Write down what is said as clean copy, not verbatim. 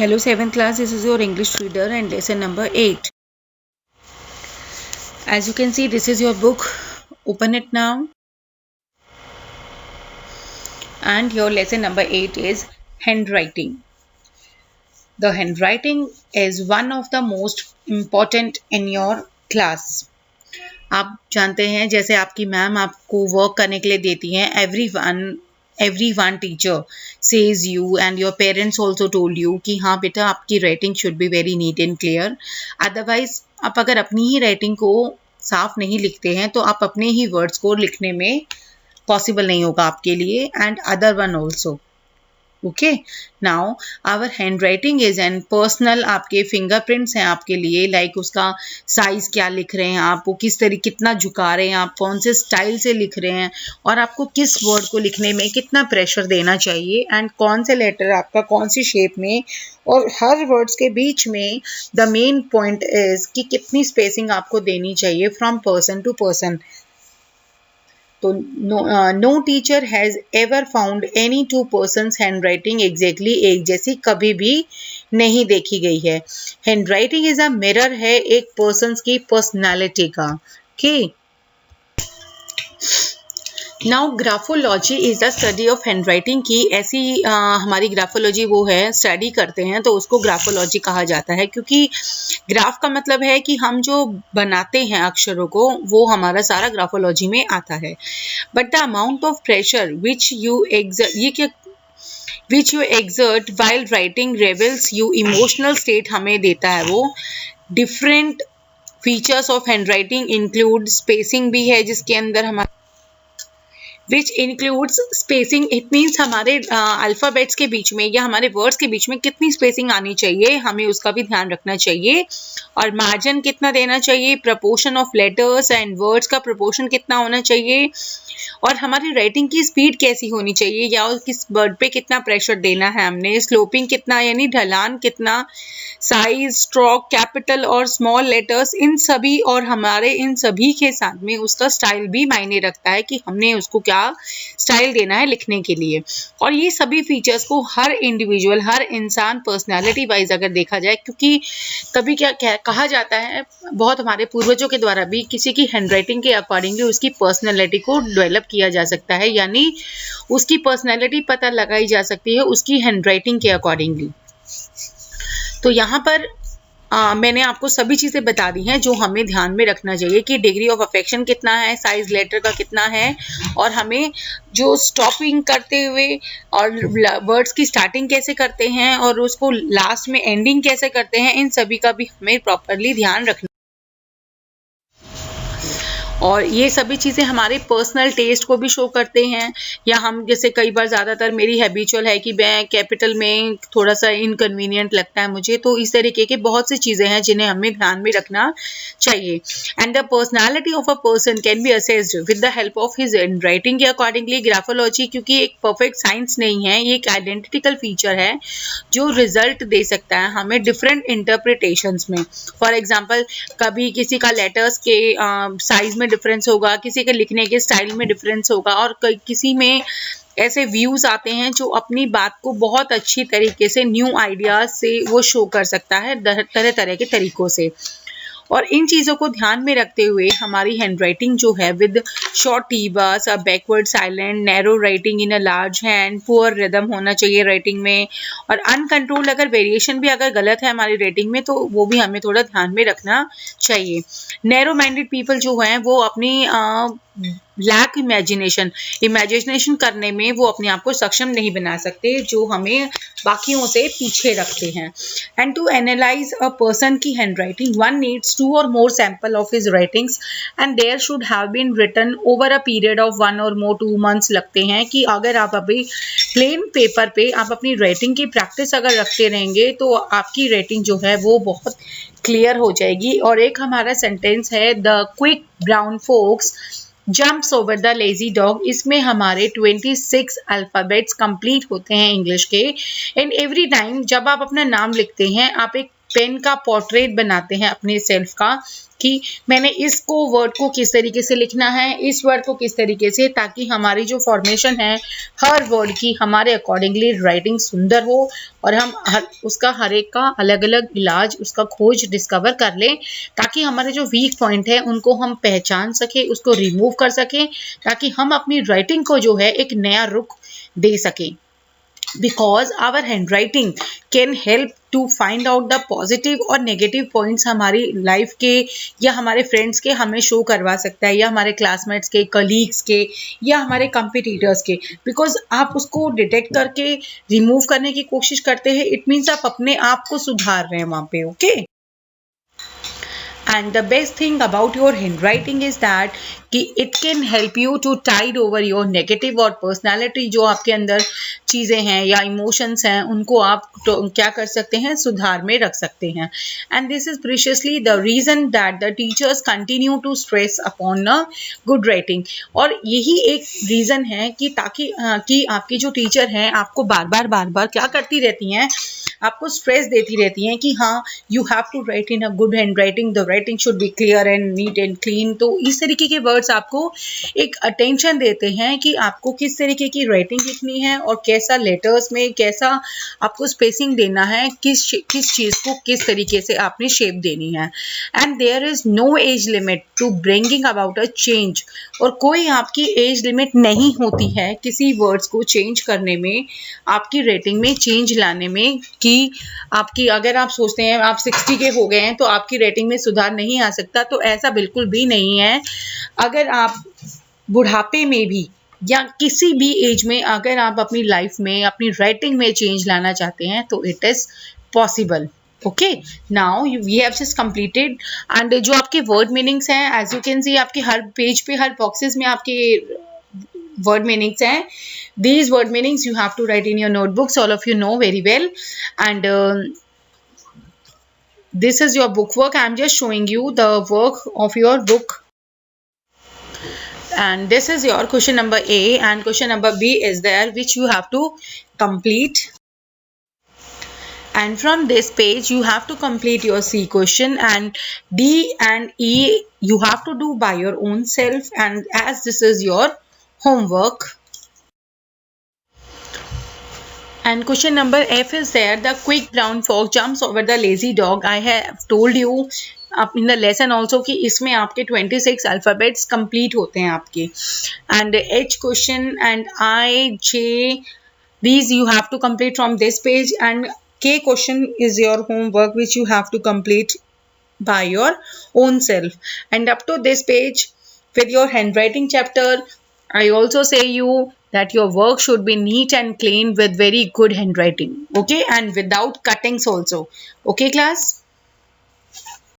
Hello 7th class, this is your English reader and lesson number 8. As you can see, this is your book. Open it now. And your lesson number 8 is handwriting. The handwriting is one of the most important in your class. आप जानते हैं जैसे आपकी ma'am आपको work करने के लिए देती हैं, every one teacher says you and your parents also told you कि हाँ बेटा आपकी writing should be very neat and clear. Otherwise आप अगर अपनी ही राइटिंग को साफ नहीं लिखते हैं तो आप अपने ही वर्ड्स को लिखने में पॉसिबल नहीं होगा आपके लिए and other one also. Okay, now our handwriting is and personal. आपके फिंगरप्रिंट्स हैं आपके लिए, लाइक उसका साइज क्या लिख रहे हैं आप, वो किस तरीके कितना झुका रहे हैं आप, कौन से स्टाइल से लिख रहे हैं और आपको किस वर्ड को लिखने में कितना प्रेशर देना चाहिए एंड कौन से लेटर आपका कौन सी शेप में, और हर वर्ड्स के बीच में द मेन पॉइंट इज कि कितनी स्पेसिंग आपको देनी चाहिए फ्रॉम पर्सन टू पर्सन. तो no teacher has ever found any two persons handwriting exactly एक जैसी कभी भी नहीं देखी गई है. Handwriting is a mirror है एक पर्सन की पर्सनैलिटी का. Okay, now graphology is the study of handwriting की. ऐसी हमारी ग्राफोलॉजी वो है, स्टडी करते हैं तो उसको ग्राफोलॉजी कहा जाता है, क्योंकि ग्राफ का मतलब है कि हम जो बनाते हैं अक्षरों को वो हमारा सारा ग्राफोलॉजी में आता है. But the amount of pressure which you exert while writing reveals you emotional state हमें देता है वो. Different features of hand writing include spacing भी है जिसके अंदर हमारा which includes spacing. It means हमारे अल्फ़ाबेट्स के बीच में या हमारे वर्ड्स के बीच में कितनी स्पेसिंग आनी चाहिए, हमें उसका भी ध्यान रखना चाहिए. और मार्जिन कितना देना चाहिए, proportion of letters and words का प्रपोर्शन कितना होना चाहिए, और हमारी राइटिंग की स्पीड कैसी होनी चाहिए या किस वर्ड पे कितना प्रेशर देना है हमने, स्लोपिंग कितना यानी ढलान कितना, साइज, स्ट्रोक, कैपिटल और स्मॉल लेटर्स, इन सभी और हमारे इन सभी के साथ में उसका स्टाइल भी मायने रखता है कि हमने उसको क्या स्टाइल देना है लिखने के लिए. और ये सभी फीचर्स को हर इंडिविजुअल, हर इंसान पर्सनालिटी वाइज अगर देखा जाए, क्योंकि कभी क्या कहा जाता है बहुत हमारे पूर्वजों के द्वारा भी, किसी की हैंडराइटिंग के अकॉर्डिंगली उसकी पर्सनालिटी को डेवलप किया जा सकता है, यानी उसकी पर्सनालिटी पता लगाई जा सकती है उसकी हैंडराइटिंग के अकॉर्डिंगली. तो यहाँ पर मैंने आपको सभी चीज़ें बता दी हैं जो हमें ध्यान में रखना चाहिए कि डिग्री ऑफ अफेक्शन कितना है, साइज लेटर का कितना है, और हमें जो स्टॉपिंग करते हुए और वर्ड्स की स्टार्टिंग कैसे करते हैं और उसको लास्ट में एंडिंग कैसे करते हैं, इन सभी का भी हमें प्रॉपरली ध्यान रखना. और ये सभी चीज़ें हमारे पर्सनल टेस्ट को भी शो करते हैं. या हम जैसे कई बार ज़्यादातर मेरी हैबिचुअल है कि मैं कैपिटल में थोड़ा सा इनकन्वीनियंट लगता है मुझे, तो इस तरीके के बहुत सी चीज़ें हैं जिन्हें हमें ध्यान में रखना चाहिए. And the personality of a person can be assessed with the help of his hand writing के अकॉर्डिंगली. ग्राफोलॉजी क्योंकि एक परफेक्ट साइंस नहीं है, ये एक आइडेंटिटिकल फीचर है जो रिजल्ट दे सकता है हमें डिफरेंट इंटरप्रिटेशंस में. फॉर एग्जाम्पल, कभी किसी का लेटर्स के साइज में डिफरेंस होगा, किसी के लिखने के स्टाइल में डिफरेंस होगा, और किसी में ऐसे व्यूज आते हैं जो अपनी बात को बहुत अच्छी तरीके से न्यू आइडियाज से वो शो कर सकता है तरह तरह के तरीकों से. और इन चीज़ों को ध्यान में रखते हुए हमारी हैंडराइटिंग जो है with short T bus, a backward silent, narrow writing in a large hand, poor rhythm होना चाहिए राइटिंग में, और अनकंट्रोल्ड अगर वेरिएशन भी अगर गलत है हमारी राइटिंग में तो वो भी हमें थोड़ा ध्यान में रखना चाहिए. नैरो माइंडेड पीपल जो हैं वो अपनी लैक इमेजिनेशन करने में वो अपने आप को सक्षम नहीं बना सकते, जो हमें बाकियों से पीछे रखते हैं. And to analyse a person की handwriting one needs 2 or more sample of his writings and there should have been written over a period of 1 or more 2 months. लगते हैं कि अगर आप अभी प्लेन पेपर पे आप अपनी राइटिंग की प्रैक्टिस अगर रखते रहेंगे तो आपकी राइटिंग जो है वो बहुत क्लियर हो जाएगी. और एक हमारा सेंटेंस है, the quick brown fox jumps over the lazy dog. इसमें हमारे 26 अल्फ़ाबेट्स कंप्लीट होते हैं इंग्लिश के. एंड एवरी टाइम जब आप अपना नाम लिखते हैं आप एक पेन का पोर्ट्रेट बनाते हैं अपने सेल्फ का, कि मैंने इसको वर्ड को किस तरीके से लिखना है, इस वर्ड को किस तरीके से, ताकि हमारी जो फॉर्मेशन है हर वर्ड की हमारे अकॉर्डिंगली राइटिंग सुंदर हो और हम उसका हर एक का अलग अलग इलाज, उसका खोज डिस्कवर कर लें, ताकि हमारे जो वीक पॉइंट है उनको हम पहचान सके, उसको रिमूव कर सकें, ताकि हम अपनी राइटिंग को जो है एक नया रुख दे सकें। Because our handwriting can help to find out the positive और negative points हमारी लाइफ के या हमारे फ्रेंड्स के हमें शो करवा सकता है, या हमारे क्लासमेट्स के, कलीग्स के, या हमारे कंपिटिटर्स के। बिकॉज आप उसको डिटेक्ट करके रिमूव करने की कोशिश करते हैं, इट मीन्स आप अपने आप को सुधार रहे हैं वहाँ पे। Okay, and the best thing about your handwriting is that कि it can help you to tide over your negative और personality जो आपके अंदर चीज़ें हैं या emotions हैं, उनको आप तो क्या कर सकते हैं, सुधार में रख सकते हैं। and this is preciously the reason that the teachers continue to stress upon a good writing। और यही एक रीज़न है कि ताकि कि आपकी जो टीचर हैं आपको बार बार क्या करती रहती हैं, आपको स्ट्रेस देती रहती हैं कि हाँ you have to write in a good handwriting, the writing should be clear and neat and clean. तो इस तरीके के वर्ड्स आपको एक अटेंशन देते हैं कि आपको किस तरीके की राइटिंग लिखनी है और कैसा लेटर्स में कैसा आपको स्पेसिंग देना है, किस चीज़ को किस तरीके से आपने शेप देनी है। And there is no age limit to bringing about a change. और कोई आपकी एज लिमिट नहीं होती है किसी वर्ड्स को चेंज करने में, आपकी रेटिंग में चेंज लाने में, कि आपकी अगर आप सोचते हैं आप 60 के हो गए हैं तो आपकी रेटिंग में सुधार नहीं आ सकता, तो ऐसा बिल्कुल भी नहीं है। अगर आप बुढ़ापे में भी या किसी भी एज में अगर आप अपनी लाइफ में अपनी राइटिंग में चेंज लाना चाहते हैं तो it is possible. Okay, now we have just completed. And जो आपके वर्ड मीनिंग्स हैं, एज यू कैन सी आपके हर पेज पे हर बॉक्सेस में आपके word meanings हैं। These word meanings you have to write in your notebooks, all of you know very well, and this is your book work. I am just showing you the work of your book, and this is your question number A, and question number B is there which you have to complete. And from this page you have to complete your C question, and D and E you have to do by your own self, and as this is your homework. And question number F is there, the quick brown fox jumps over the lazy dog. I have told you in the lesson also कि इसमें आपके 26 alphabets complete होते हैं आपके। and H question and I, J, these you have to complete from this page, and K question is your homework which you have to complete by your own self. And up to this page with your handwriting chapter, I also say you that your work should be neat and clean with very good handwriting, okay, and without cuttings also. Okay class?